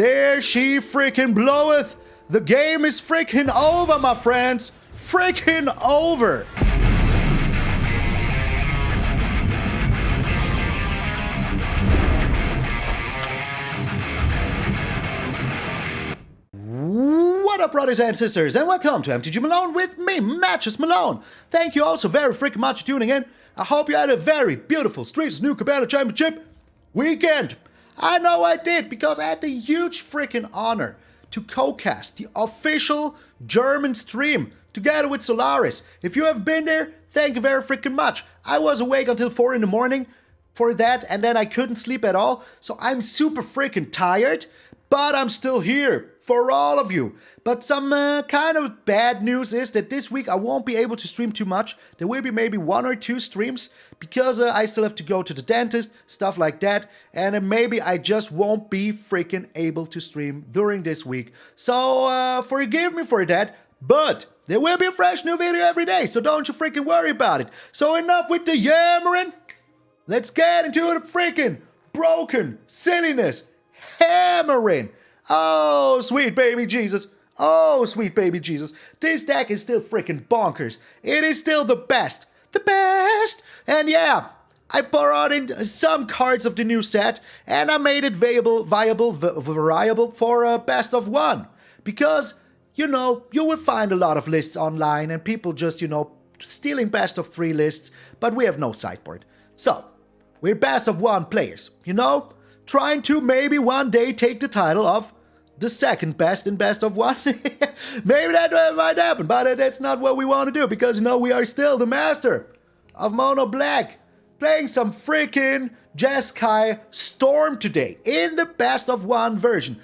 There she freaking bloweth. The game is freaking over, my friends. Freaking over. What up, brothers and sisters, and welcome to MTG Malone with me, MtgA Malone. Thank you all so very freaking much for tuning in. I hope you had a very beautiful Streets New Cabana Championship weekend. I know I did, because I had the huge freaking honor to co-cast the official German stream together with Solaris. If you have been there, thank you very freaking much. I was awake until 4 in the morning for that, and then I couldn't sleep at all, so I'm super freaking tired. But I'm still here for all of you. But some kind of bad news is that this week I won't be able to stream too much. There will be maybe 1 or 2 streams because I still have to go to the dentist, stuff like that. And maybe I just won't be freaking able to stream during this week. So forgive me for that. But there will be a fresh new video every day, so don't you freaking worry about it. So enough with the yammering. Let's get into the freaking broken silliness. Hammering. Oh, sweet baby Jesus. Oh, sweet baby Jesus. This deck is still freaking bonkers. It is still the best. The best. And yeah, I brought in some cards of the new set and I made it variable for a best of 1. Because, you know, you will find a lot of lists online and people just, you know, stealing best of 3 lists, but we have no sideboard. So, we're best of 1 players, you know? Trying to maybe one day take the title of the second best in best of 1. Maybe that might happen, but that's not what we want to do because, you know, we are still the master of Mono Black. Playing some freaking Jeskai Storm today in the best of 1 version.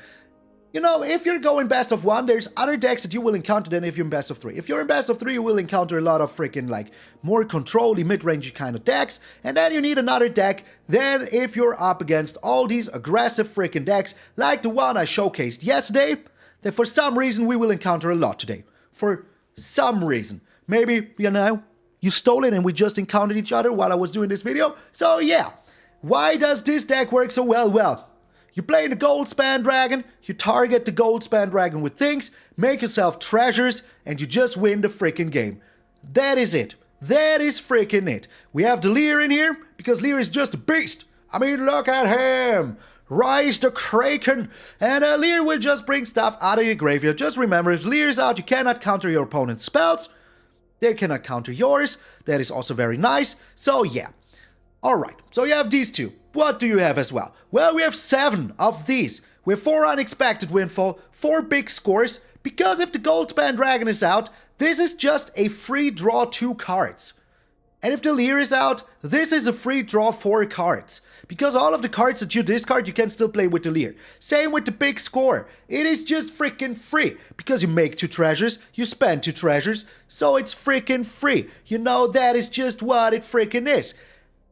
You know, if you're going best of 1, there's other decks that you will encounter than if you're in best of 3. If you're in best of 3, you will encounter a lot of freaking, like, more control-y, mid-range kind of decks. And then you need another deck than if you're up against all these aggressive freaking decks, like the one I showcased yesterday, that for some reason we will encounter a lot today. For some reason. Maybe, you know, you stole it and we just encountered each other while I was doing this video. So yeah, why does this deck work so well? Well, you play the Goldspan Dragon, you target the Goldspan Dragon with things, make yourself treasures, and you just win the freaking game. That is it. That is freaking it. We have the Lier in here, because Lier is just a beast. I mean, look at him. Rise the Kraken. And Lier will just bring stuff out of your graveyard. Just remember, if Lier is out, you cannot counter your opponent's spells. They cannot counter yours. That is also very nice. So yeah. Alright, so you have these 2. What do you have as well? Well, we have 7 of these. We have 4 Unexpected Windfall, 4 big scores, because if the Goldspan Dragon is out, this is just a free draw 2 cards. And if the Lier is out, this is a free draw 4 cards. Because all of the cards that you discard, you can still play with the Lier. Same with the big score. It is just freaking free. Because you make 2 treasures, you spend 2 treasures, so it's freaking free. You know, that is just what it freaking is.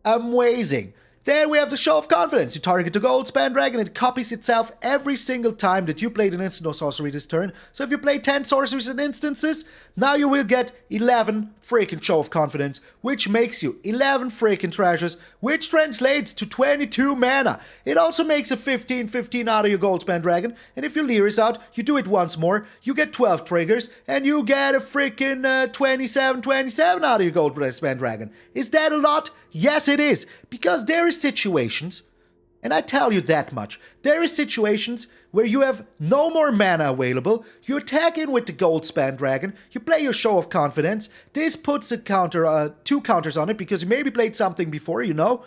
Amazing. Then we have the Show of Confidence. You target the Goldspan Dragon, it copies itself every single time that you played an instant or sorcery this turn. So if you play 10 sorceries and instances, now you will get 11 freaking Show of Confidence, which makes you 11 freaking treasures, which translates to 22 mana. It also makes a 15/15 out of your Goldspan Dragon, and if your Lier is out, you do it once more, you get 12 triggers, and you get a freaking 27/27 out of your Goldspan Dragon. Is that a lot? Yes, it is, because there are situations, and I tell you that much, there are situations where you have no more mana available, you attack in with the Goldspan Dragon, you play your Show of Confidence, this puts a counter, 2 counters on it, because you maybe played something before, you know.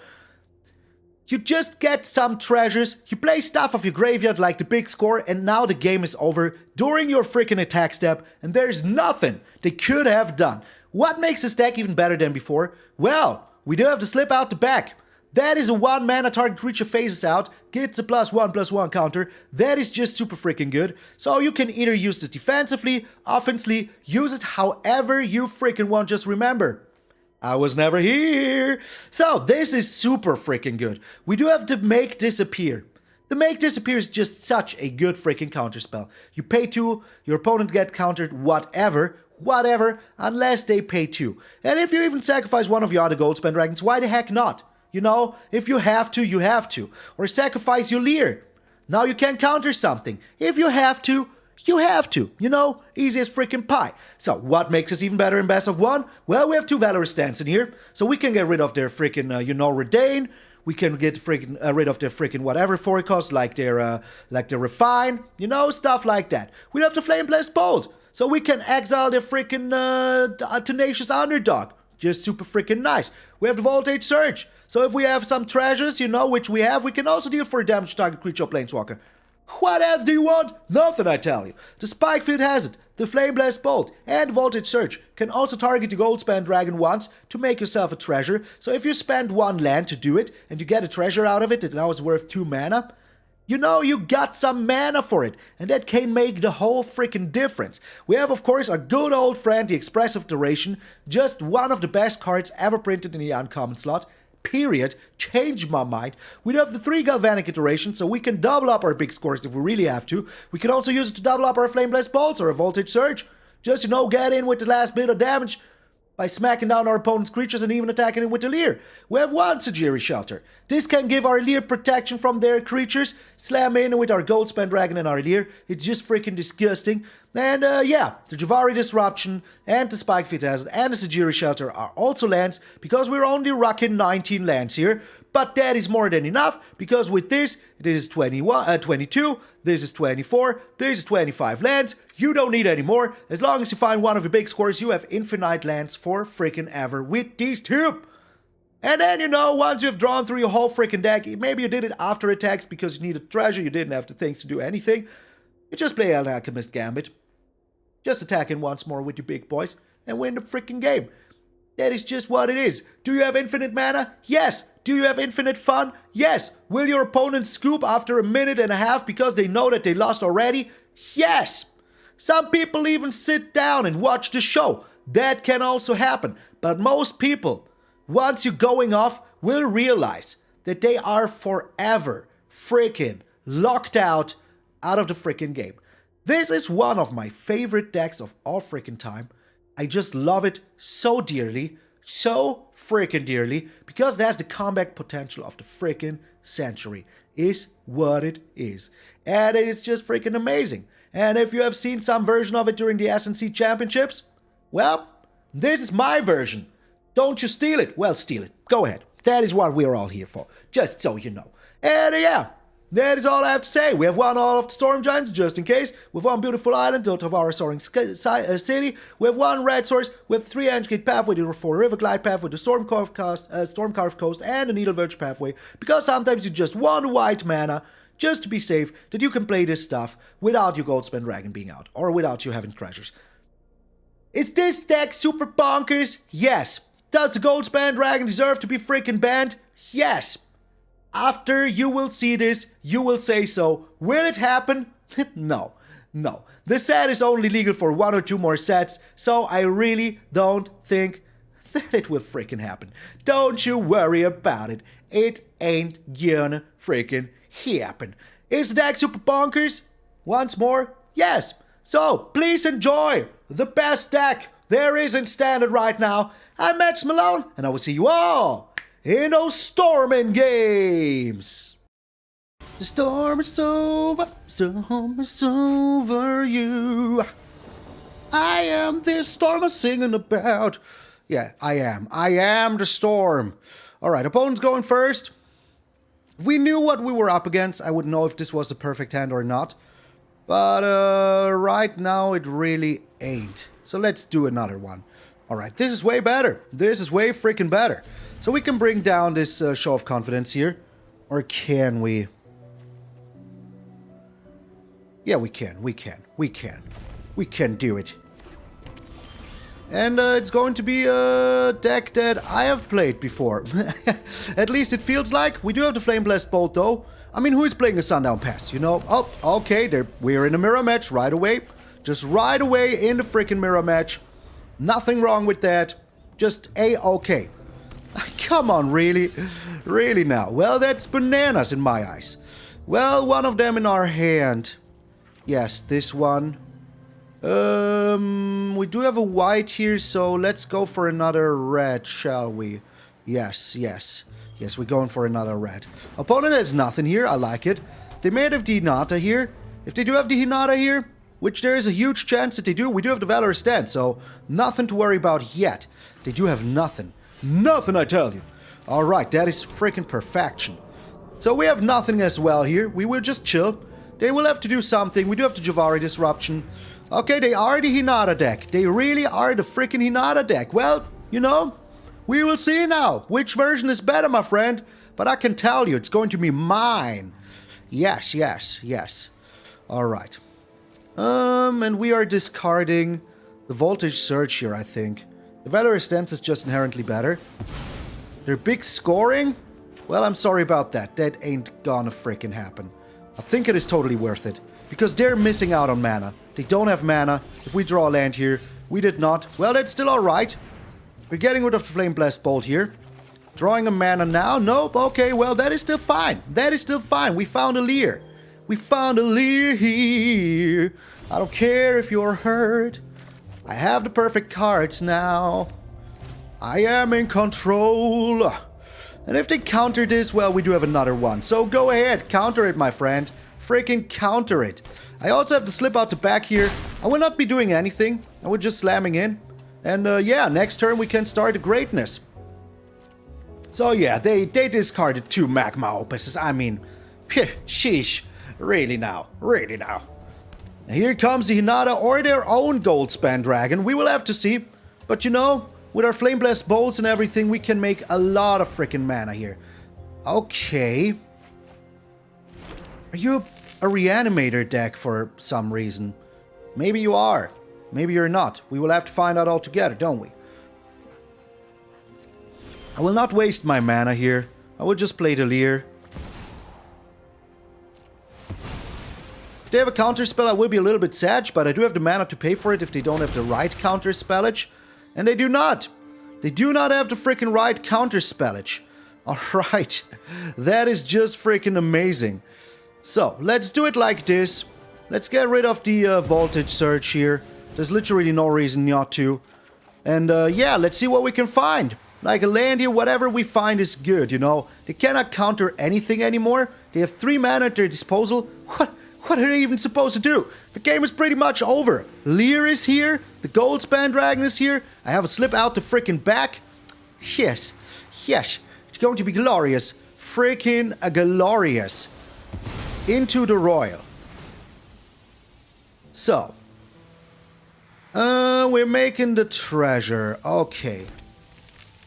You just get some treasures, you play stuff off your graveyard like the big score, and now the game is over during your freaking attack step, and there's nothing they could have done. What makes this deck even better than before? Well, we do have to slip out the back. That is a 1 mana target creature phases out, gets a +1/+1 counter. That is just super freaking good. So you can either use this defensively, offensively, use it however you freaking want. Just remember, I was never here. So this is super freaking good. We do have to Make Disappear. The Make Disappear is just such a good freaking counterspell. You pay 2, your opponent get countered whatever, unless they pay 2. And if you even sacrifice one of your other Goldspan Dragons, why the heck not? You know, if you have to, you have to. Or sacrifice your Lier. Now you can counter something. If you have to, you have to. You know, easy as freaking pie. So what makes us even better in best of 1? Well, we have 2 Valorous Stance in here, so we can get rid of their freaking, Redain. We can get freaking rid of their freaking whatever forecast, like their Refine, stuff like that. We have the Flame Blast Bolt, so we can exile their freaking Tenacious Underdog. Just super freaking nice. We have the Voltage Surge, so if we have some treasures, which we have, we can also deal for a damage target creature or planeswalker. What else do you want? Nothing, I tell you. The Spikefield Hazard, the Flame Blast Bolt, and Voltage Surge can also target the Goldspan Dragon once to make yourself a treasure. So if you spend 1 land to do it, and you get a treasure out of it that now is worth 2 mana, you got some mana for it, and that can make the whole freaking difference. We have, of course, our good old friend, the Expressive Iteration, just one of the best cards ever printed in the uncommon slot. Period. Changed my mind. We have the 3 Galvanic Iteration, so we can double up our big scores if we really have to. We can also use it to double up our Flame Blast Bolts or a Voltage Surge. Just, get in with the last bit of damage by smacking down our opponent's creatures and even attacking it with the Lier. We have 1 Sejiri Shelter. This can give our Lier protection from their creatures. Slam in with our Goldspan Dragon and our Lier. It's just freaking disgusting. And the Jwari Disruption and the Spikefield Hazard and the Sejiri Shelter are also lands, because we're only rocking 19 lands here. But that is more than enough, because with this is 22, this is 24, this is 25 lands. You don't need any more. As long as you find one of the big scores, you have infinite lands for freaking ever with these 2. And then, once you've drawn through your whole freaking deck, maybe you did it after attacks because you needed treasure, you didn't have the things to do anything. You just play an Alchemist Gambit. Just attack in once more with your big boys and win the freaking game. That is just what it is. Do you have infinite mana? Yes. Do you have infinite fun? Yes. Will your opponent scoop after a minute and a half because they know that they lost already? Yes. Some people even sit down and watch the show. That can also happen. But most people, once you're going off, will realize that they are forever freaking locked out of the freaking game. This is one of my favorite decks of all freaking time. I just love it so dearly, so freaking dearly, because it has the comeback potential of the freaking century, is what it is. And it's just freaking amazing. And if you have seen some version of it during the SNC Championships, well, this is my version. Don't you steal it? Well, steal it. Go ahead. That is what we're all here for, just so you know. And that is all I have to say. We have won all of the Storm Giants, just in case. We've won Beautiful Island, the Otawara Soaring City. We have 1 Red Source. We have 3 Hengegate Pathway, the 4 Riverglide Pathway, the Stormcarved Coast, and the Needleverge Pathway. Because sometimes you just want white mana, just to be safe, that you can play this stuff without your Goldspan Dragon being out, or without you having treasures. Is this deck super bonkers? Yes. Does the Goldspan Dragon deserve to be freaking banned? Yes. After you will see this, you will say so. Will it happen? No. The set is only legal for 1 or 2 more sets, so I really don't think that it will freaking happen. Don't you worry about it. It ain't gonna freaking happen. Is the deck super bonkers? Once more, yes. So, please enjoy the best deck there is in Standard right now. I'm MtgA Malone, and I will see you all in those storming games. The storm is over you. I am this storm I'm singing about. Yeah, I am the storm. Alright, opponent's going first. If we knew what we were up against, I would know if this was the perfect hand or not. But right now it really ain't. So let's do another one. Alright, this is way better. This is way freaking better. So we can bring down this show of confidence here. Or can we? Yeah, we can. We can do it. And it's going to be a deck that I have played before. At least it feels like. We do have the Flame Blast Bolt though. I mean, who is playing a Sundown Pass, you know? Oh, okay, we're in a mirror match right away. Just right away in the freaking mirror match. Nothing wrong with that. Just A-okay. Come on, really? Really now? Well, that's bananas in my eyes. Well, one of them in our hand. Yes, this one. We do have a white here, so let's go for another red, shall we? Yes, we're going for another red. Opponent has nothing here, I like it. They may have the Hinata here. If they do have the Hinata here, which there is a huge chance that they do, we do have the Valorous Stance, so nothing to worry about yet. They do have nothing. Nothing, I tell you. Alright, that is freaking perfection. So we have nothing as well here. We will just chill. They will have to do something. We do have the Jwari Disruption. Okay, they are the Hinata deck. They really are the freaking Hinata deck. Well, you know, we will see now which version is better, my friend. But I can tell you, it's going to be mine. Yes, yes, yes. Alright. And we are discarding the Voltage Surge here, I think. The Valorous Stance is just inherently better. Their big scoring? Well, I'm sorry about that. That ain't gonna freaking happen. I think it is totally worth it. Because they're missing out on mana. They don't have mana. If we draw land here, we did not. Well, that's still alright. We're getting rid of the Flame Blast Bolt here. Drawing a mana now? Nope. Okay, well, that is still fine. That is still fine. We found a Lier. We found a Lier here. I don't care if you're hurt. I have the perfect cards now. I am in control. And if they counter this, well, we do have another one. So go ahead, counter it, my friend. Freaking counter it. I also have to slip out the back here. I will not be doing anything. I will just slamming in. And yeah, next turn we can start the greatness. So yeah, they discarded 2 Magma Opuses. I mean, sheesh. Really now. Really now. Here comes the Hinata or their own Goldspan Dragon. We will have to see. But you know, with our Flame Blast Bolts and everything, we can make a lot of freaking mana here. Okay. Are you a Reanimator deck for some reason? Maybe you are. Maybe you're not. We will have to find out all together, don't we? I will not waste my mana here. I will just play the Lier. If they have a counter spell, I will be a little bit sad, but I do have the mana to pay for it if they don't have the right counter spellage. And they do not. They do not have the freaking right counter spellage. Alright. That is just freaking amazing. So, let's do it like this. Let's get rid of the Voltage Surge here. There's literally no reason not to. And yeah, let's see what we can find. Like a land here, whatever we find is good, you know. They cannot counter anything anymore. They have 3 mana at their disposal. What are they even supposed to do? The game is pretty much over. Lier is here. The Goldspan Dragon is here. I have a slip out the freaking back. Yes. Yes. It's going to be glorious. Freaking glorious. Into the Royal. So. We're making the treasure. Okay.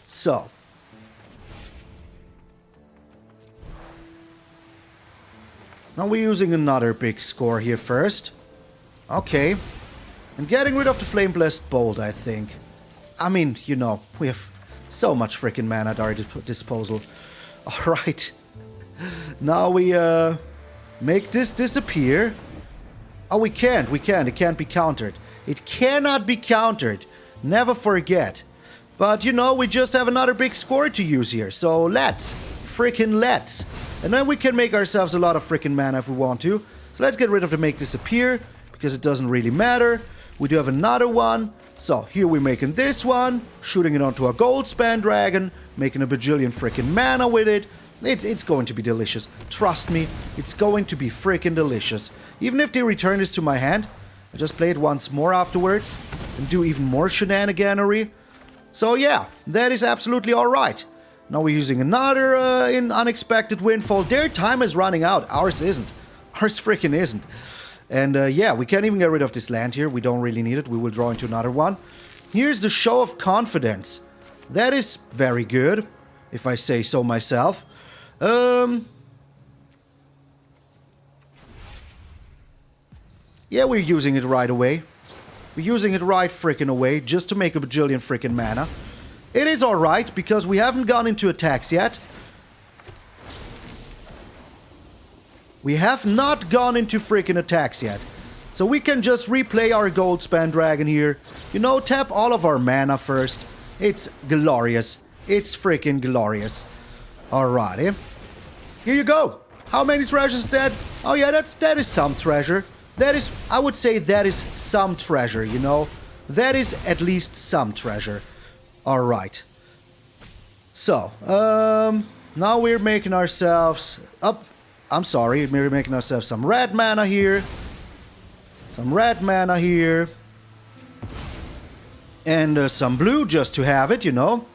So. Now we're using another big score here first. Okay. And getting rid of the Flame Blast Bolt, I think. I mean, you know, we have so much freaking mana at our disposal. Alright. Now we make this disappear. Oh, we can't. It can't be countered. It cannot be countered. Never forget. But, you know, we just have another big score to use here. So let's. Freaking let's. And then we can make ourselves a lot of freaking mana if we want to. So let's get rid of the make disappear, because it doesn't really matter. We do have another one. So here we're making this one, shooting it onto a Goldspan Dragon, making a bajillion freaking mana with it. It's going to be delicious. Trust me, it's going to be freaking delicious. Even if they return this to my hand, I just play it once more afterwards and do even more shenaniganery. So yeah, that is absolutely alright. Now we're using another in Unexpected Windfall. Their time is running out. Ours isn't. Ours freaking isn't. And yeah, we can't even get rid of this land here. We don't really need it. We will draw into another one. Here's the Show of Confidence. That is very good, if I say so myself. Yeah, we're using it right away. We're using it right freaking away just to make a bajillion freaking mana. It is alright, because we haven't gone into attacks yet. We have not gone into freaking attacks yet. So we can just replay our Goldspan Dragon here. You know, tap all of our mana first. It's glorious. It's freaking glorious. Alrighty. Here you go. How many treasures is that? Oh yeah, that is some treasure. That is, I would say that is some treasure, you know. That is at least some treasure. Alright. So, now we're making ourselves up. I'm sorry. We're making ourselves some red mana here. Some red mana here. And some blue just to have it, you know.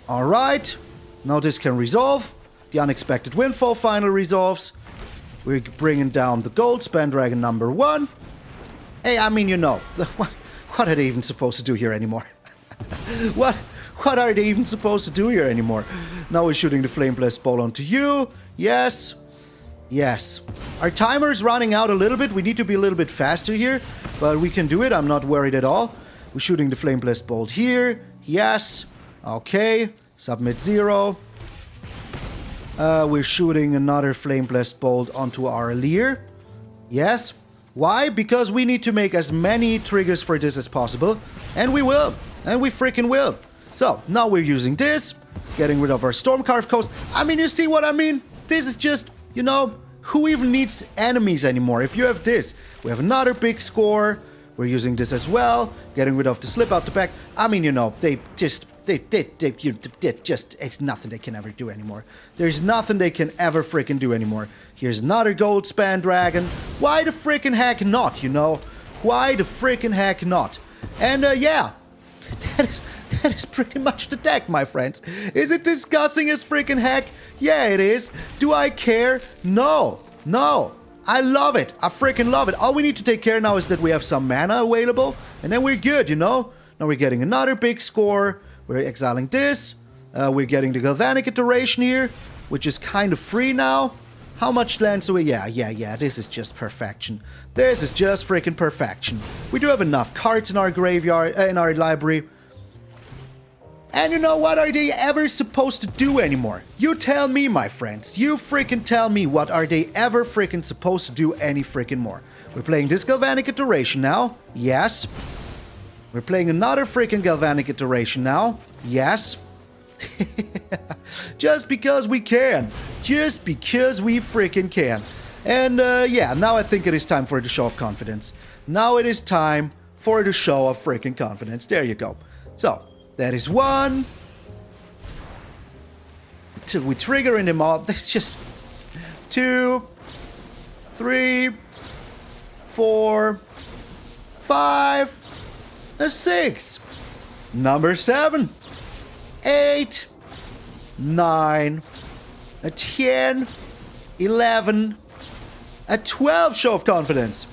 Alright. Now this can resolve. The Unexpected Windfall finally resolves. We're bringing down the Goldspan Dragon number 1. Hey, I mean, you know. What are they even supposed to do here anymore? What are they even supposed to do here anymore? Now we're shooting the Flame Blast Ball onto you. Yes. Yes. Our timer is running out a little bit. We need to be a little bit faster here. But we can do it. I'm not worried at all. We're shooting the Flame Blast Bolt here. Yes. Okay. Submit 0. We're shooting another Flame Blast Bolt onto our Lier. Yes. Why? Because we need to make as many triggers for this as possible. And we will. And we freaking will. So, now we're using this. Getting rid of our Stormcarved Coast. I mean, you see what I mean? This is just, you know, who even needs enemies anymore? If you have this, we have another big score. We're using this as well. Getting rid of the slip out the back. I mean, you know, they just, it's nothing they can ever do anymore. There's nothing they can ever freaking do anymore. Here's another Goldspan Dragon. Why the freaking heck not, you know? Why the freaking heck not? And, yeah. That is pretty much the deck, my friends. Is it disgusting as freaking heck? Yeah, it is. Do I care? No. No. I love it. I freaking love it. All we need to take care now is that we have some mana available. And then we're good, you know? Now we're getting another big score. We're exiling this. We're getting the Galvanic Iteration here, which is kind of free now. How much lands do we... Yeah. This is just perfection. This is just freaking perfection. We do have enough cards in our graveyard, in our library. And you know, what are they ever supposed to do anymore? You tell me, my friends. You freaking tell me, what are they ever freaking supposed to do any freaking more? We're playing this Galvanic Iteration now. Yes. We're playing another freaking Galvanic Iteration now. Yes. Just because we can. Just because we freaking can. And yeah, now I think it is time for the show of confidence. Now it is time for the show of freaking confidence. There you go. So... that is 1. We're triggering them all. That's just 2, 3, 4, 5, 6. Number 7, 8, 9, 10, 11, 12. Show of confidence.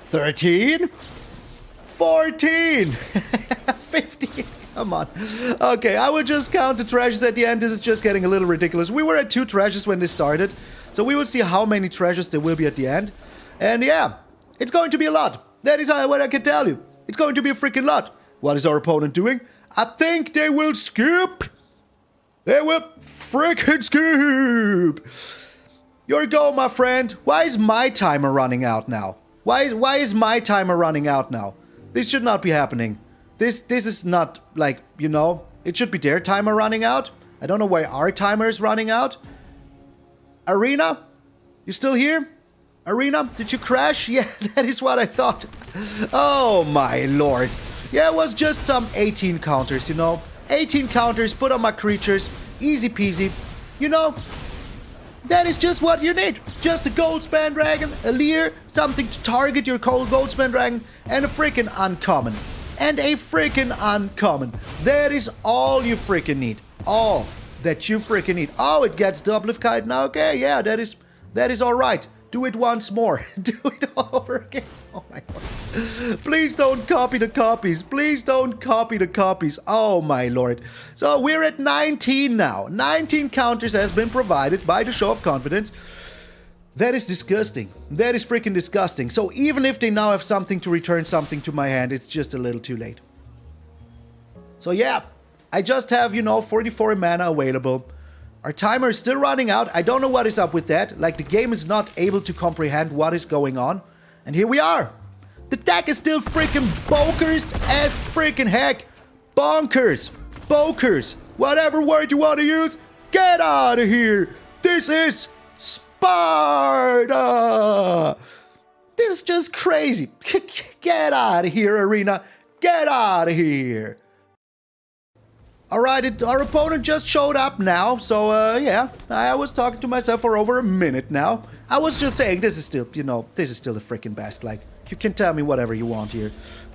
13, 14, 15. Come on. Okay, I will just count the treasures at the end. This is just getting a little ridiculous. We were at 2 treasures when this started. So we will see how many treasures there will be at the end. And yeah, it's going to be a lot. That is what I can tell you. It's going to be a freaking lot. What is our opponent doing? I think they will scoop. They will freaking scoop. Your go, my friend. Why is my timer running out now? Why is my timer running out now? This should not be happening. This is not, like, you know, it should be their timer running out. I don't know why our timer is running out. Arena? You still here? Arena? Did you crash? Yeah, that is what I thought. Oh, my lord. Yeah, it was just some 18 counters, you know. 18 counters, put on my creatures. Easy peasy. You know, that is just what you need. Just a Goldspan Dragon, a Lier, something to target your Goldspan Dragon, and a freaking uncommon. And a freaking uncommon. That is all you freaking need. All that you freaking need. Oh, it gets the Uplift Kite now. Okay, yeah, that is alright. Do it once more. Do it all over again. Oh my god. Please don't copy the copies. Please don't copy the copies. Oh my lord. So we're at 19 now. 19 counters has been provided by the Show of Confidence. That is disgusting. That is freaking disgusting. So even if they now have something to return something to my hand, it's just a little too late. So yeah, I just have, you know, 44 mana available. Our timer is still running out. I don't know what is up with that. Like, the game is not able to comprehend what is going on. And here we are. The deck is still freaking bonkers as freaking heck. Bonkers. Bonkers. Whatever word you want to use, get out of here. This is Sparta! This is just crazy. Get out of here, Arena. Get out of here. Alright, our opponent just showed up now, so yeah, I was talking to myself for over a minute now. I was just saying, this is still, you know, this is still the freaking best. Like, you can tell me whatever you want here.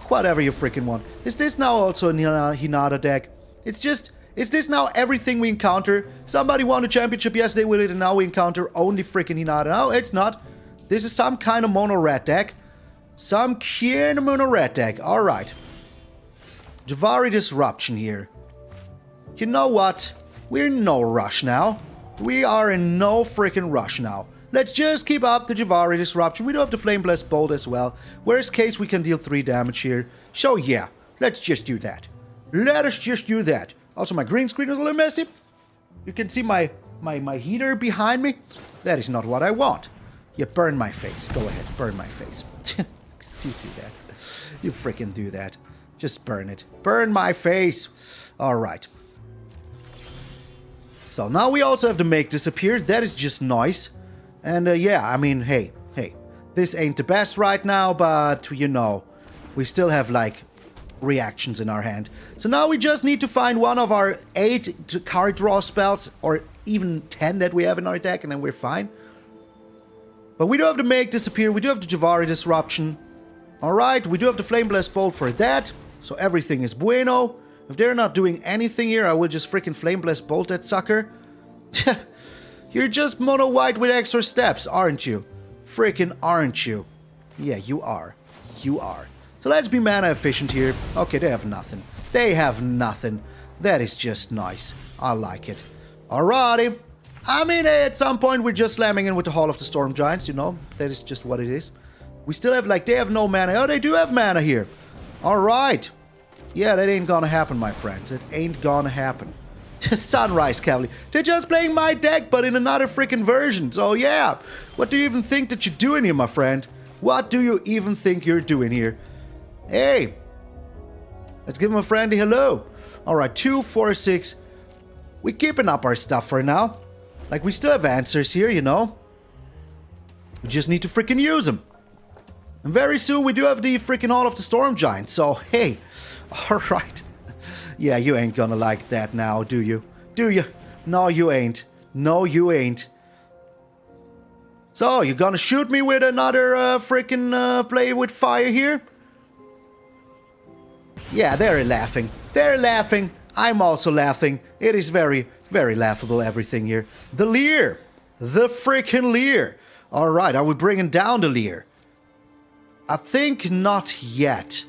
Whatever you freaking want. Is this now also a Hinata deck? It's just, is this now everything we encounter? Somebody won a championship yesterday with it and now we encounter only freaking Hinata. No, it's not. This is some kind of mono-red deck. Some kind of mono-red deck. Alright. Jwari Disruption here. You know what? We're in no rush now. We are in no freaking rush now. Let's just keep up the Jwari Disruption. We do have the Flame Blast Bolt as well. Worst case, we can deal 3 damage here. So yeah, let's just do that. Let us just do that. Also, my green screen is a little messy. You can see my heater behind me. That is not what I want. Yeah, burn my face. Go ahead, burn my face. You do that. You freaking do that. Just burn it. Burn my face. Alright. So now we also have to make disappear. That is just nice. And yeah, I mean, hey. This ain't the best right now, but you know, we still have like reactions in our hand. So now we just need to find one of our 8 card draw spells, or even 10 that we have in our deck, and then we're fine. But we do have to make disappear. We do have the Jwari Disruption. Alright, we do have the Flame Blast Bolt for that. So everything is bueno. If they're not doing anything here, I will just freaking Flame Blast Bolt that sucker. You're just mono white with extra steps, aren't you? Freaking aren't you? Yeah, you are. You are. So let's be mana efficient here. Okay, they have nothing. They have nothing. That is just nice. I like it. Alrighty. I mean, at some point we're just slamming in with the Hall of the Storm Giants, you know? That is just what it is. We still have, like, they have no mana. Oh, they do have mana here. Alright. Yeah, that ain't gonna happen, my friends. It ain't gonna happen. Sunrise Cavalier. They're just playing my deck, but in another freaking version. So yeah, what do you even think that you're doing here, my friend? What do you even think you're doing here? Hey, let's give him a friendly hello. Alright, 2, 4, 6. We're keeping up our stuff for now. Like, we still have answers here, you know? We just need to freaking use them. And very soon we do have the freaking Hall of the Storm Giants. So, hey, alright. Yeah, you ain't gonna like that now, do you? Do you? No, you ain't. No, you ain't. So, you gonna shoot me with another freaking play with fire here? Yeah, they're laughing. They're laughing. I'm also laughing. It is very, very laughable, everything here. The Lier. The freaking Lier. Alright, are we bringing down the Lier? I think not yet.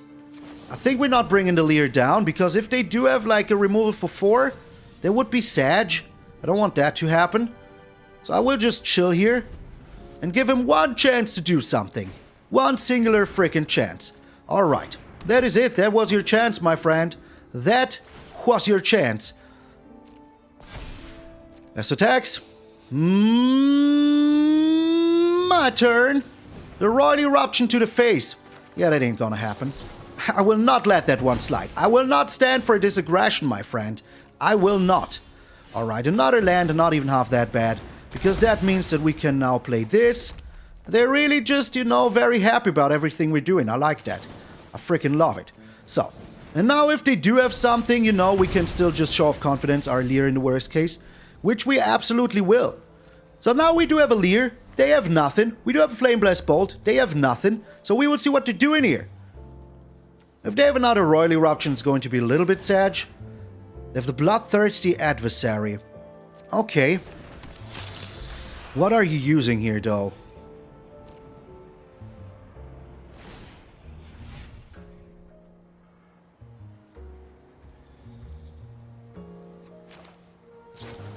I think we're not bringing the Lier down, because if they do have like a removal for 4, there would be Sag. I don't want that to happen. So I will just chill here and give him one chance to do something. One singular freaking chance. Alright, that is it. That was your chance, my friend. That was your chance. Best attacks. My turn. The Royal Eruption to the face. Yeah, that ain't gonna happen. I will not let that one slide. I will not stand for this aggression, my friend. I will not. Alright, another land, not even half that bad. Because that means that we can now play this. They're really just, you know, very happy about everything we're doing. I like that. I freaking love it. So, and now if they do have something, you know, we can still just show off confidence, our Lier in the worst case. Which we absolutely will. So now we do have a Lier. They have nothing. We do have a Flame Blast Bolt. They have nothing. So we will see what they're doing here. If they have another Royal Eruption, it's going to be a little bit sad. They have the Bloodthirsty Adversary. Okay. What are you using here, though?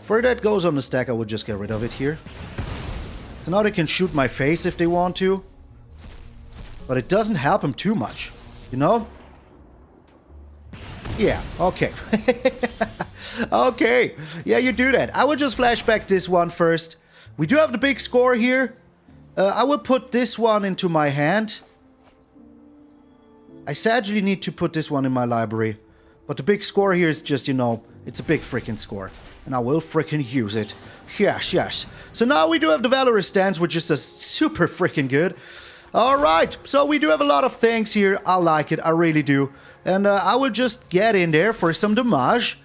For that goes on the stack, I would just get rid of it here. So now they can shoot my face if they want to. But it doesn't help them too much, you know? Yeah, okay. Okay, yeah, you do that. I will just flashback this one first. We do have the big score here. I will put this one into my hand. I sadly need to put this one in my library. But the big score here is just, you know, it's a big freaking score. And I will freaking use it. Yes, yes. So now we do have the Valorous Stance, which is super freaking good. Alright, so we do have a lot of things here. I like it, I really do. And I will just get in there for some damage.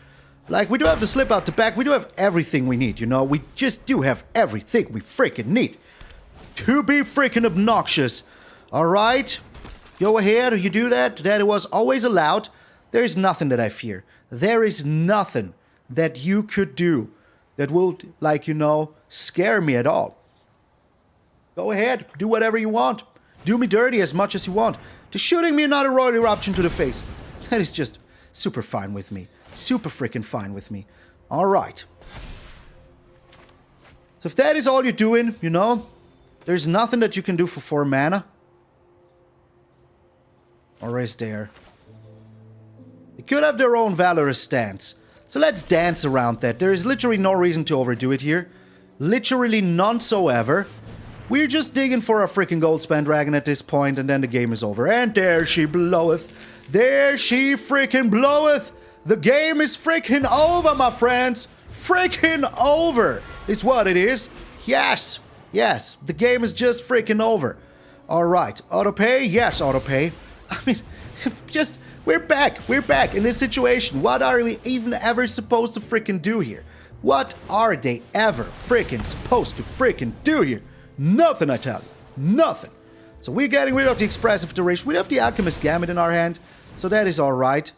Like, we do have the slip out the back. We do have everything we need, you know? We just do have everything we freaking need to be freaking obnoxious. Alright? Go ahead, you do that. That was always allowed. There is nothing that I fear. There is nothing that you could do that will, like, you know, scare me at all. Go ahead, do whatever you want. Do me dirty as much as you want. Just shooting me another Royal Eruption to the face. That is just super fine with me. Super freaking fine with me. Alright. So if that is all you're doing, you know, there's nothing that you can do for 4 mana. Or is there? They could have their own Valorous Stance. So let's dance around that. There is literally no reason to overdo it here. Literally none so ever. We're just digging for a freaking Goldspan Dragon at this point, and then the game is over. And there she bloweth. There she freaking bloweth. The game is freaking over, my friends. Freaking over is what it is. Yes. Yes. The game is just freaking over. Alright. Autopay? Yes, autopay. I mean, just... We're back in this situation. What are we even ever supposed to freaking do here? What are they ever freaking supposed to freaking do here? Nothing, I tell you. Nothing. So we're getting rid of the Expressive Iteration. We have the Alchemist Gambit in our hand, so that is alright.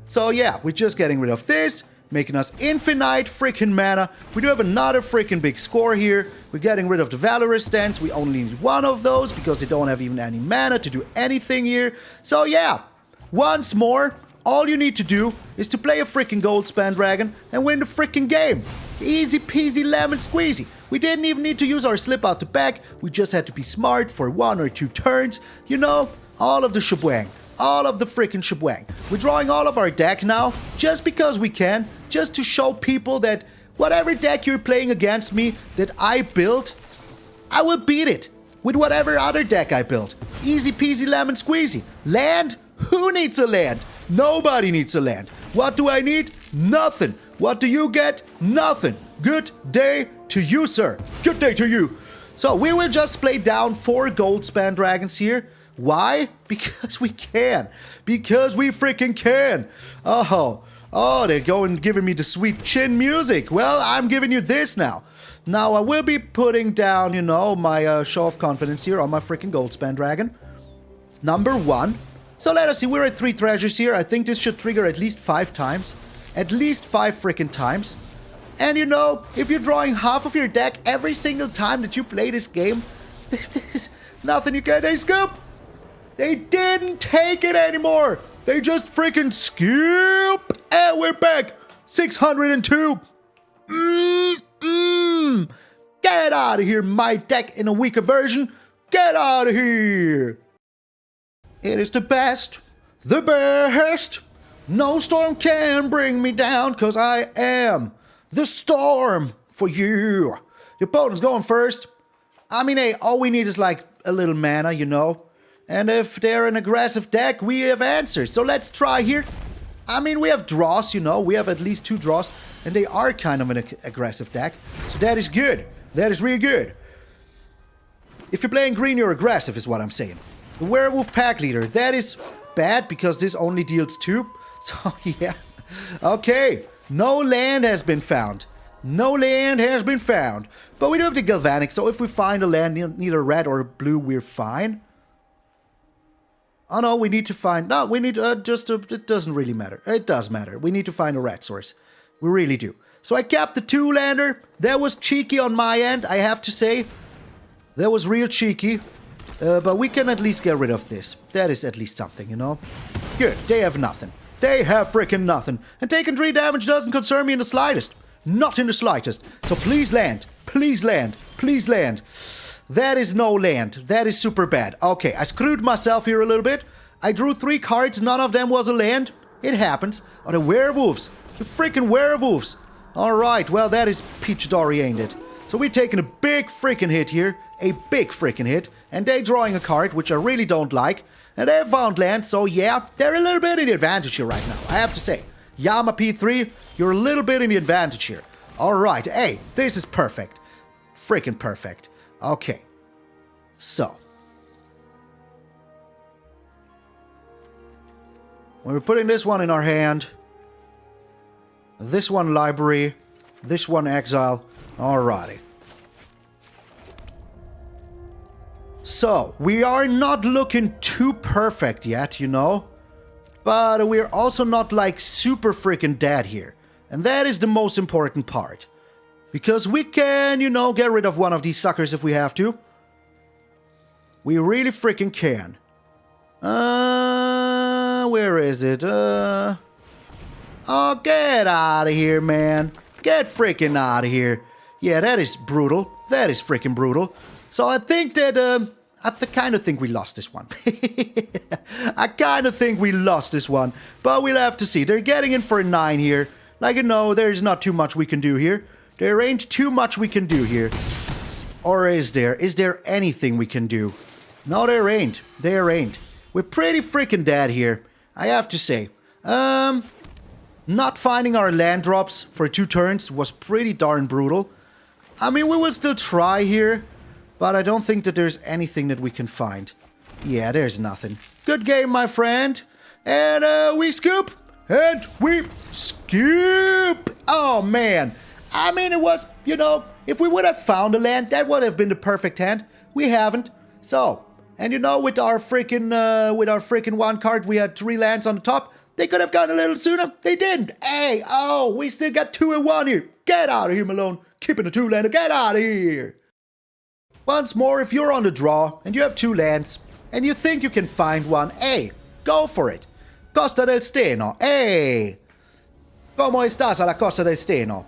So yeah, we're just getting rid of this, making us infinite freaking mana. We do have another freaking big score here. We're getting rid of the Valorous Stance. We only need one of those because they don't have even any mana to do anything here. So yeah. Once more, all you need to do is to play a freaking Goldspan Dragon and win the freaking game. Easy peasy lemon squeezy. We didn't even need to use our slip out the back. We just had to be smart for 1 or 2 turns. You know, all of the shebang. All of the freaking shebang. We're drawing all of our deck now just because we can. Just to show people that whatever deck you're playing against me that I built, I will beat it with whatever other deck I built. Easy peasy lemon squeezy. Land? Who needs a land? Nobody needs a land. What do I need? Nothing. What do you get? Nothing. Good day to you, sir. Good day to you. So we will just play down 4 Goldspan Dragons here. Why? Because we can. Because we freaking can. Oh, they're going giving me the sweet chin music. Well, I'm giving you this now. Now I will be putting down, you know, my show of confidence here on my freaking Goldspan Dragon. Number 1. So let us see, we're at 3 treasures here. I think this should trigger at least 5 times. At least 5 freaking times. And you know, if you're drawing half of your deck every single time that you play this game, there's nothing you can. They scoop! They didn't take it anymore! They just freaking scoop! And we're back! 602! Get out of here, my deck in a weaker version! Get out of here! It is the best, the best. No storm can bring me down, cause I am the storm for you. The opponent's going first. I mean, hey, all we need is like a little mana, you know. And if they're an aggressive deck, we have answers. So let's try here. I mean, we have draws, you know. We have at least 2 draws, and they are kind of an aggressive deck. So that is good. That is really good. If you're playing green, you're aggressive, is what I'm saying. The Werewolf Pack Leader, that is bad because this only deals 2. So, yeah. Okay, no land has been found. No land has been found. But we do have the Galvanic, so if we find a land neither red or blue, we're fine. Oh no, we need to find... No, we need it doesn't really matter. It does matter. We need to find a red source. We really do. So I capped the 2-lander. That was cheeky on my end, I have to say. That was real cheeky. But we can at least get rid of this. That is at least something, you know? Good, they have nothing. They have freaking nothing. And taking 3 damage doesn't concern me in the slightest. Not in the slightest. So please land. Please land. Please land. That is no land. That is super bad. Okay, I screwed myself here a little bit. I drew 3 cards. None of them was a land. It happens. Oh, the werewolves. The freaking werewolves. Alright, well, that is peach dory, ain't it? So we're taking a big freaking hit here. A big freaking hit. And they're drawing a card, which I really don't like. And they found land, so yeah, they're a little bit in the advantage here right now, I have to say. Yama P3, you're a little bit in the advantage here. Alright, hey, this is perfect. Freaking perfect. Okay. So. When we're putting this one in our hand, This one library. This one exile. Alrighty. So, we are not looking too perfect yet, you know. But we're also not like super freaking dead here. And that is the most important part. Because we can, you know, get rid of one of these suckers if we have to. We really freaking can. Where is it? Oh, get out of here, man. Get freaking out of here. Yeah, that is brutal. That is freaking brutal. So I think that, I kind of think we lost this one. I kind of think we lost this one. But we'll have to see. They're getting in for a 9 here. Like, you know, there's not too much we can do here. There ain't too much we can do here. Or is there? Is there anything we can do? No, there ain't. There ain't. We're pretty freaking dead here, I have to say. Not finding our land drops for 2 turns was pretty darn brutal. I mean, we will still try here, but I don't think that there's anything that we can find. Yeah, there's nothing. Good game, my friend. And we scoop. And we scoop. Oh, man. I mean, it was, you know, if we would have found a land, that would have been the perfect hand. We haven't. So, and you know, with our freaking 1 card, we had 3 lands on the top. They could have gone a little sooner. They didn't. Hey, oh, we still got 2 and 1 here. Get out of here, Malone. Keeping the 2 lander. Get out of here. Once more, if you're on the draw and you have 2 lands and you think you can find one, hey, go for it. Costa del Steno. Hey. ¿Cómo estás a la Costa del Steno?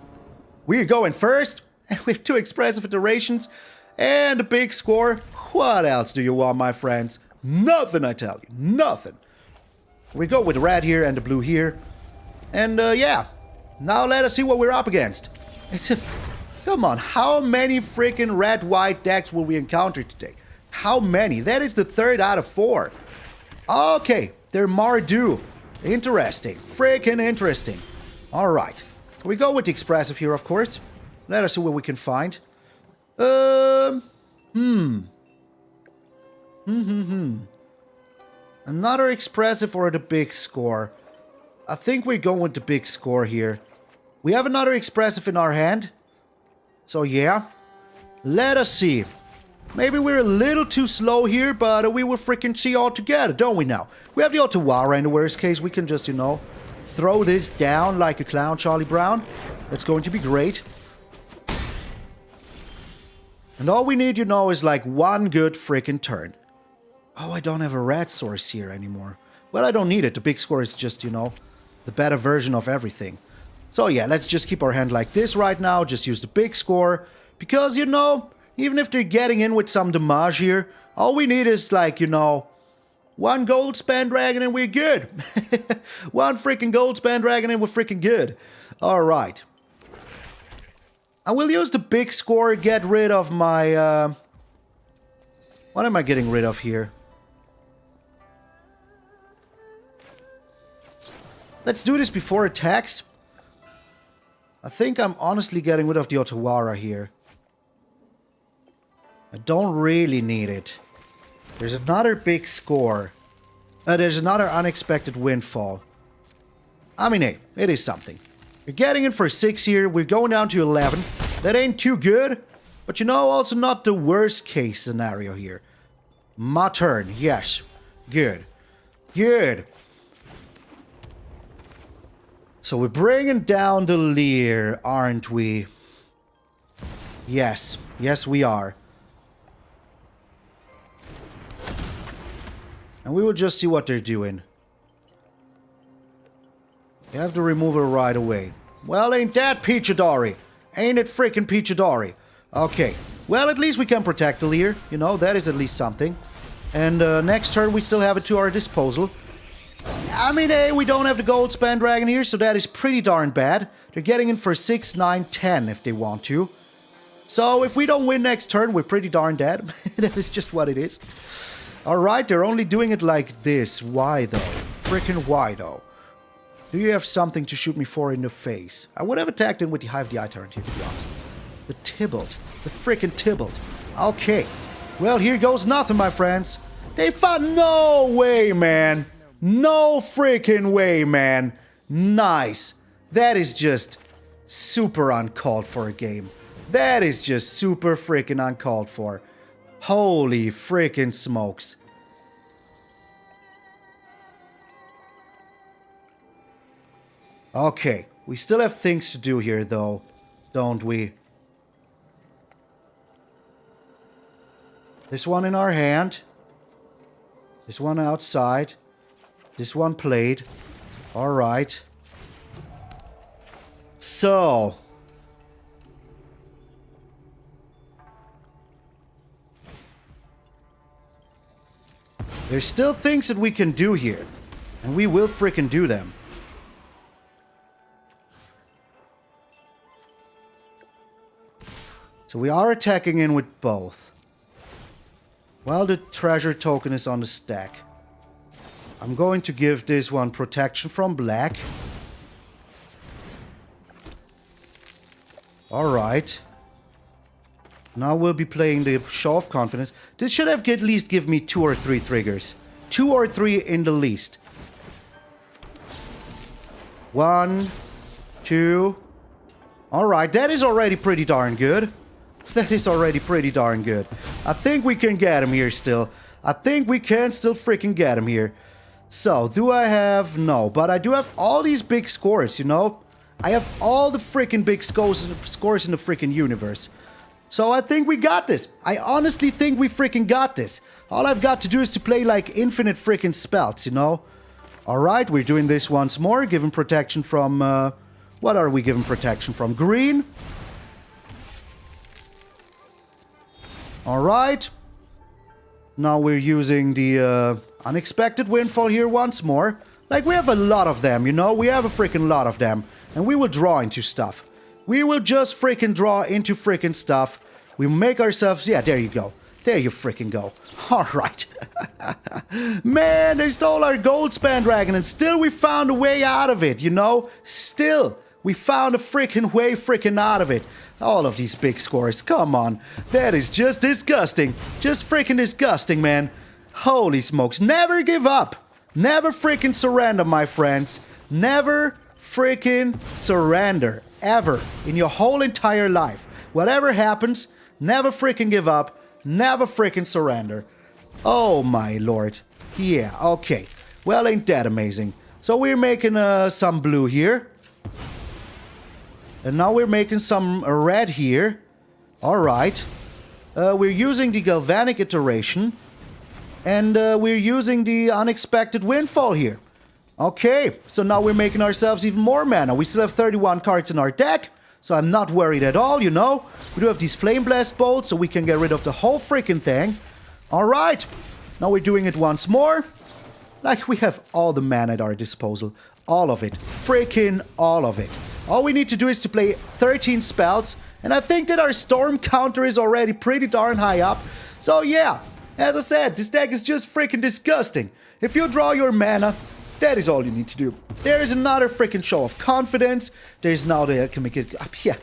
We're going first, and we have 2 expressive iterations and a big score. What else do you want, my friends? Nothing, I tell you. Nothing. We go with the red here and the blue here. And, yeah. Now let us see what we're up against. Come on, how many freaking red-white decks will we encounter today? How many? That is the 3rd out of 4. Okay, they're Mardu. Interesting. Freaking interesting. Alright. We go with the expressive here, of course. Let us see what we can find. Another expressive or the big score? I think we're going with the big score here. We have another expressive in our hand. So yeah. Let us see. Maybe we're a little too slow here, but we will freaking see all together, don't we now? We have the Otawara in the worst case. We can just, you know, throw this down like a clown, Charlie Brown. That's going to be great. And all we need, you know, is like 1 good freaking turn. Oh, I don't have a red source here anymore. Well, I don't need it. The big score is just, you know, the better version of everything. So yeah, let's just keep our hand like this right now. Just use the big score. Because, you know, even if they're getting in with some damage here, all we need is like, you know, 1 Goldspan Dragon and we're good. 1 freaking Goldspan Dragon and we're freaking good. Alright. I will use the big score, get rid of my, what am I getting rid of here? Let's do this before attacks. I think I'm honestly getting rid of the Otawara here. I don't really need it. There's another big score. There's another Unexpected Windfall. I mean, hey, it is something. We're getting in for 6 here. We're going down to 11. That ain't too good. But you know, also not the worst case scenario here. My turn. Yes. Good. Good. So we're bringing down the Lier, aren't we? Yes. Yes, we are. And we will just see what they're doing. You have to remove her right away. Well, ain't that peachadori? Ain't it freaking peachadori? Okay. Well, at least we can protect the Lier. You know, that is at least something. And next turn, we still have it to our disposal. I mean, hey, we don't have the Goldspan Dragon here, so that is pretty darn bad. They're getting in for 6, 9, 10 if they want to. So if we don't win next turn, we're pretty darn dead. That is just what it is. Alright, they're only doing it like this. Why though? Frickin' why though? Do you have something to shoot me for in the face? I would have attacked him with the Hive the Eye-Tyrant here, to be honest. The Tybalt. The frickin' Tybalt. Okay. Well, here goes nothing, my friends. They found... No way, man. No freaking way, man. Nice. That is just super uncalled for a game. That is just super freaking uncalled for. Holy freaking smokes. Okay, we still have things to do here though, don't we? This one in our hand. This one outside. This one played. Alright. So. There's still things that we can do here. And we will frickin' do them. So we are attacking in with both. While the treasure token is on the stack. I'm going to give this one protection from black. Alright. Now we'll be playing the Show of Confidence. This should have at least give me 2 or 3 triggers. 2 or 3 in the least. 1, 2. Alright, that is already pretty darn good. That is already pretty darn good. I think we can get him here still. I think we can still freaking get him here. So, do I have... No, but I do have all these big scores, you know? I have all the freaking big scores in the freaking universe. So I think we got this. I honestly think we freaking got this. All I've got to do is to play like infinite freaking spells, you know? Alright, we're doing this once more. Giving protection from... what are we giving protection from? Green? Alright. Now we're using the Unexpected Windfall here once more. Like, we have a lot of them, you know? We have a freaking lot of them. And we will draw into stuff. We will just freaking draw into freaking stuff. We make ourselves... Yeah, there you go. There you freaking go. Alright. Man, they stole our Goldspan Dragon and still we found a way out of it, you know? Still, we found a freaking way freaking out of it. All of these big scores, come on. That is just disgusting. Just freaking disgusting, man. Holy smokes. Never give up. Never freaking surrender, my friends. Never freaking surrender. Ever. In your whole entire life. Whatever happens, never freaking give up. Never freaking surrender. Oh my lord. Yeah, okay. Well, ain't that amazing. So we're making some blue here. And now we're making some red here. Alright. We're using the Galvanic Iteration. And we're using the Unexpected Windfall here. Okay, so now we're making ourselves even more mana. We still have 31 cards in our deck. So I'm not worried at all, you know. We do have these Flame Blast bolts, so we can get rid of the whole freaking thing. Alright. Now we're doing it once more. Like, we have all the mana at our disposal. All of it. Freaking all of it. All we need to do is to play 13 spells, and I think that our storm counter is already pretty darn high up. So yeah, as I said, this deck is just freaking disgusting. If you draw your mana, that is all you need to do. There is another freaking Show of Confidence. There's now the... Can we get... Yeah,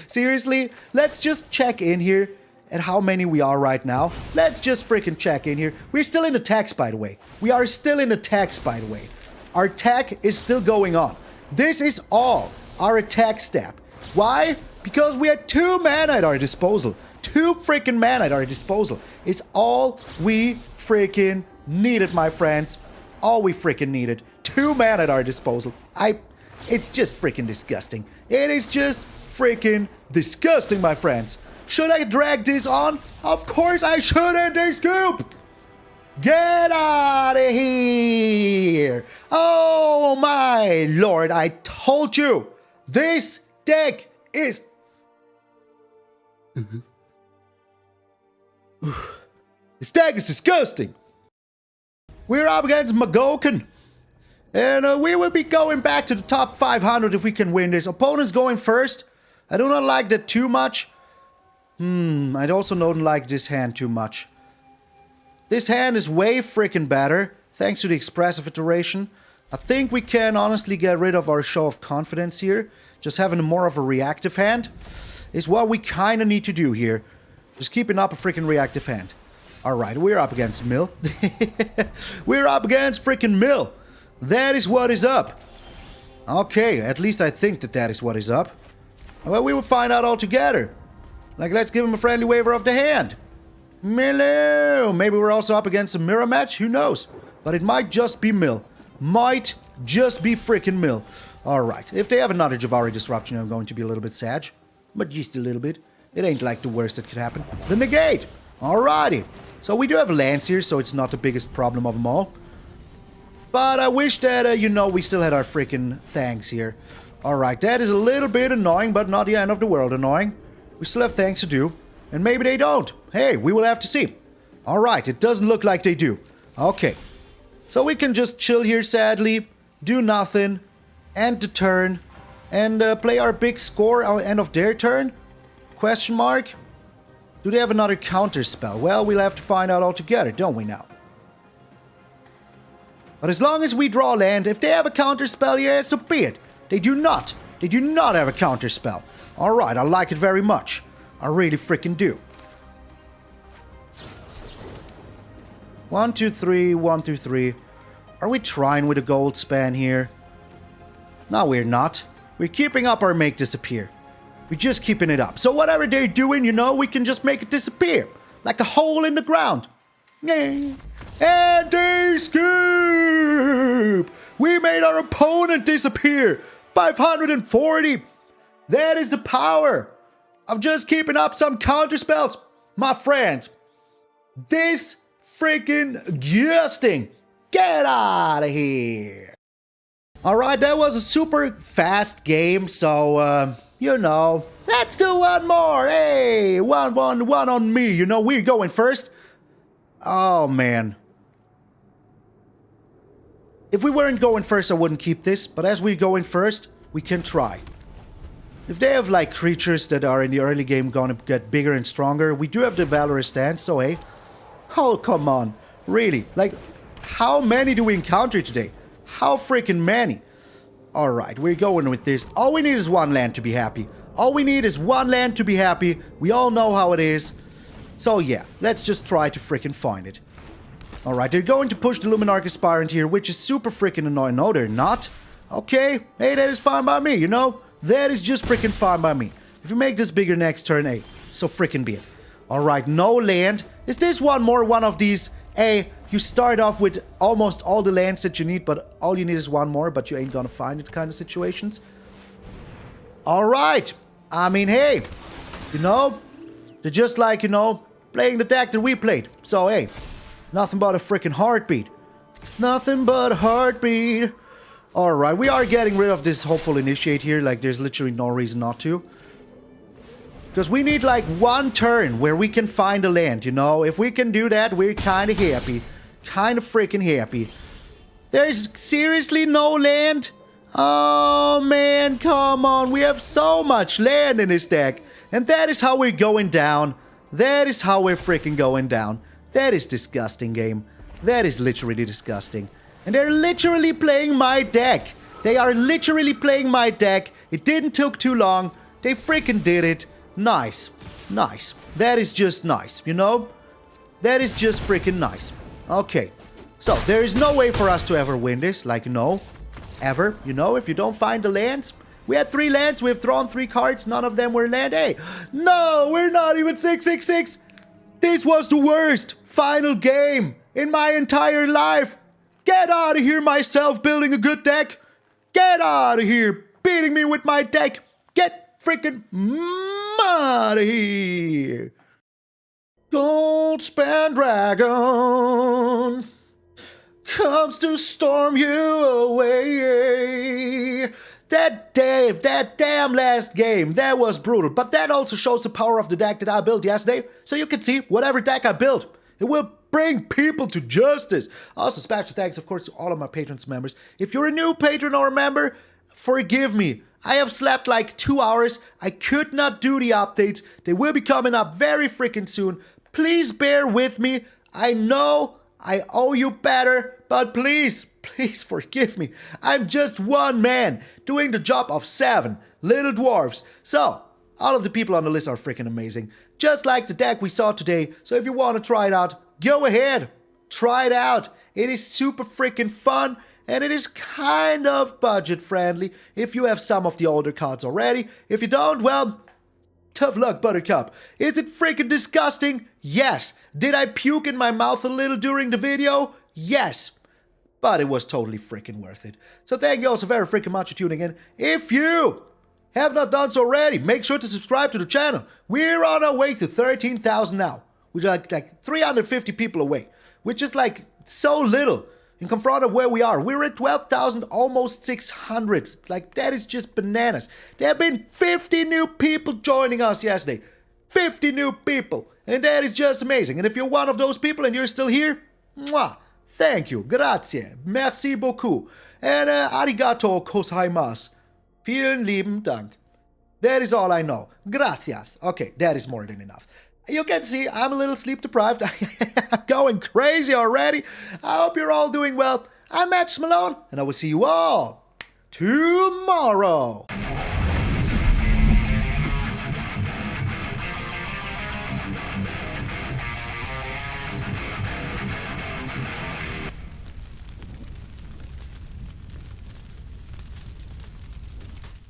seriously, let's just check in here at how many we are right now. Let's just freaking check in here. We're still in attacks, by the way. We are still in attacks, by the way. Our attack is still going on. This is all our attack step. Why? Because we had 2 mana at our disposal. 2 freaking mana at our disposal. It's all we freaking needed, my friends. All we freaking needed. 2 mana at our disposal. It's just freaking disgusting. It is just freaking disgusting, my friends. Should I drag this on? Of course I shouldn't, they scoop! Get out of here! Oh my lord, I told you! This deck is... This deck is disgusting! We're up against MtgA. And we will be going back to the top 500 if we can win this. Opponent's going first. I do not like that too much. I also don't like this hand too much. This hand is way freaking better, thanks to the Expressive Iteration. I think we can honestly get rid of our Show of Confidence here. Just having more of a reactive hand is what we kind of need to do here. Just keeping up a freaking reactive hand. Alright, we're up against Mill. We're up against freaking Mill. That is what is up. Okay, at least I think that that is what is up. Well, we will find out all together. Like, let's give him a friendly waiver of the hand. Milo! Maybe we're also up against a mirror match, who knows? But it might just be Mill. Might just be freaking Mill. Alright, if they have another Jwari Disruption, I'm going to be a little bit sad. But just a little bit. It ain't like the worst that could happen. The negate! Alrighty. So we do have lands here, so it's not the biggest problem of them all. But I wish that, you know, we still had our freaking thanks here. Alright, that is a little bit annoying, but not the end of the world annoying. We still have things to do. And maybe they don't. Hey, we will have to see. Alright, it doesn't look like they do. Okay. So we can just chill here, sadly. Do nothing. End the turn. And play our big score at the end of their turn? Question mark? Do they have another counter spell? Well, we'll have to find out altogether, don't we now? But as long as we draw land, if they have a counter spell, yeah, so be it. They do not. They do not have a counter spell. Alright, I like it very much. I really freaking do. 1, 2, 3, 1, 2, 3. Are we trying with a Goldspan here? No, we're not. We're keeping up our make disappear. We're just keeping it up. So whatever they're doing, you know, we can just make it disappear. Like a hole in the ground. And they scoop! We made our opponent disappear. 540. That is the power of just keeping up some counter spells, my friends. This freaking gusting. Get out of here. Alright, that was a super fast game, so, you know, let's do one more. Hey, one on me. You know, we're going first. Oh, man. If we weren't going first, I wouldn't keep this, but as we're going first, we can try. If they have, like, creatures that are in the early game gonna get bigger and stronger, we do have the Valorous Stance, so hey. Oh, come on. Really? Like, how many do we encounter today? How freaking many? Alright, we're going with this. All we need is one land to be happy. All we need is one land to be happy. We all know how it is. So yeah, let's just try to freaking find it. Alright, they're going to push the Luminarch Aspirant here, which is super freaking annoying. No, they're not. Okay, hey, that is fine by me, you know? That is just freaking fine by me. If you make this bigger next turn, hey, so freaking be it. Alright, no land. Is this one more one of these? Hey, you start off with almost all the lands that you need, but all you need is one more, but you ain't gonna find it kind of situations. Alright. I mean, hey, you know, they're just like, you know, playing the deck that we played. So, hey, nothing but a freaking heartbeat. Nothing but a heartbeat. Alright, we are getting rid of this Hopeful Initiate here. Like, there's literally no reason not to. Because we need, like, one turn where we can find a land, you know? If we can do that, we're kind of happy. Kind of freaking happy. There's seriously no land? Oh, man, come on. We have so much land in this deck. And that is how we're going down. That is how we're freaking going down. That is disgusting, game. That is literally disgusting. And they're literally playing my deck. They are literally playing my deck. It didn't take too long. They freaking did it. Nice. Nice. That is just nice, you know? That is just freaking nice. Okay. So, there is no way for us to ever win this. Like, no. Ever. You know, if you don't find the lands. We had 3 lands. We've drawn 3 cards. None of them were land. Hey. No, we're not even 666. This was the worst final game in my entire life. Get out of here, myself building a good deck. Get out of here, beating me with my deck. Get freaking out of here. Goldspan Dragon comes to storm you away. That damn last game, that was brutal. But that also shows the power of the deck that I built yesterday. So you can see, whatever deck I built, it will bring people to justice. Also, special thanks, of course, to all of my patrons members. If you're a new patron or a member, forgive me. I have slept like 2 hours. I could not do the updates. They will be coming up very freaking soon. Please bear with me. I know I owe you better, but please forgive me. I'm just one man doing the job of 7 little dwarves. So, all of the people on the list are freaking amazing. Just like the deck we saw today. So if you want to try it out, go ahead. Try it out. It is super freaking fun. and it is kind of budget friendly if you have some of the older cards already. If you don't, well, tough luck, Buttercup. Is it freaking disgusting? Yes. Did I puke in my mouth a little during the video? Yes. But it was totally freaking worth it. So thank you all so very freaking much for tuning in. If you have not done so already, make sure to subscribe to the channel. We're on our way to 13,000 now, which are like 350 people away, which is like so little in confront of where we are. We're at 12,000, almost 600. Like, that is just bananas. There have been 50 new people joining us yesterday. 50 new people. And that is just amazing. And if you're one of those people and you're still here, mwah, thank you. Grazie. Merci beaucoup. And arigato gozaimasu. Vielen lieben Dank. That is all I know. Gracias. Okay, that is more than enough. You can see I'm a little sleep deprived. I'm going crazy already. I hope you're all doing well. I'm MtgA Malone, and I will see you all tomorrow.